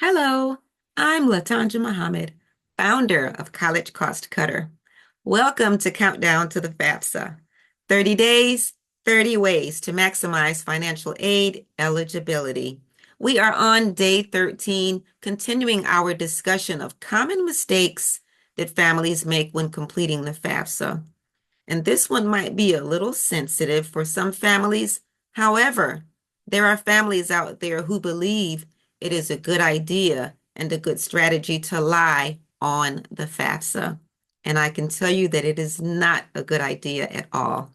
Hello, I'm Latanja Muhammad, founder of College Cost Cutter. Welcome to Countdown to the FAFSA. 30 days, 30 ways to maximize financial aid eligibility. We are on day 13, continuing our discussion of common mistakes that families make when completing the FAFSA. And this one might be a little sensitive for some families. However, there are families out there who believe it is a good idea and a good strategy to lie on the FAFSA. And I can tell you that it is not a good idea at all.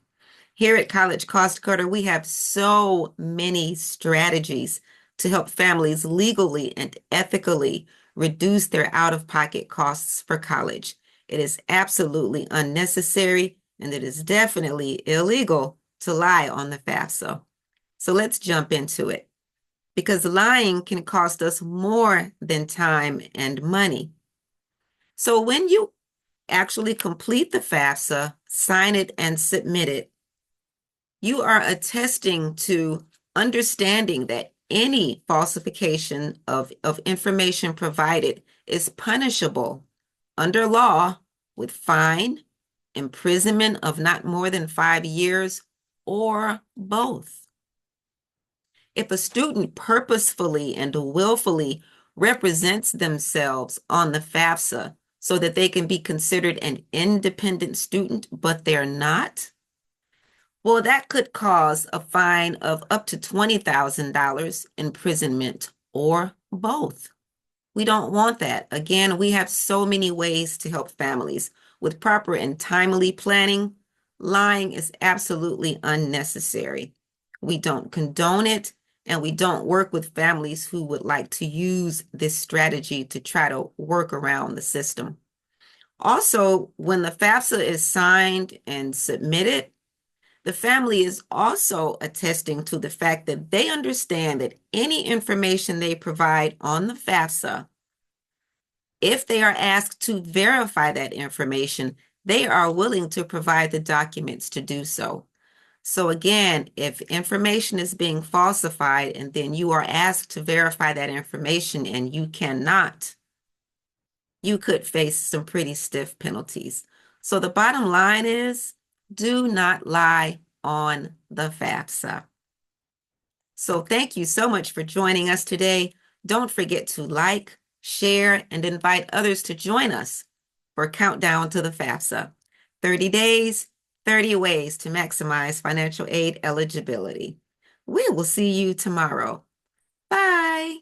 Here at College Cost Cutter, we have so many strategies to help families legally and ethically reduce their out-of-pocket costs for college. It is absolutely unnecessary and it is definitely illegal to lie on the FAFSA. So let's jump into it because lying can cost us more than time and money. So when you actually complete the FAFSA, sign it and submit it, you are attesting to understanding that any falsification of information provided is punishable under law with fine, imprisonment of not more than 5 years, or both. If a student purposefully and willfully represents themselves on the FAFSA so that they can be considered an independent student, but they're not, well, that could cause a fine of up to $20,000, imprisonment, or both. We don't want that. Again, we have so many ways to help families. With proper and timely planning, lying is absolutely unnecessary. We don't condone it, and we don't work with families who would like to use this strategy to try to work around the system. Also, when the FAFSA is signed and submitted, the family is also attesting to the fact that they understand that any information they provide on the FAFSA, if they are asked to verify that information, they are willing to provide the documents to do so. So again, if information is being falsified and then you are asked to verify that information and you cannot, you could face some pretty stiff penalties. So the bottom line is, do not lie on the FAFSA. So thank you so much for joining us today. Don't forget to like, share, and invite others to join us for Countdown to the FAFSA. 30 days, 30 ways to maximize financial aid eligibility. We will see you tomorrow. Bye.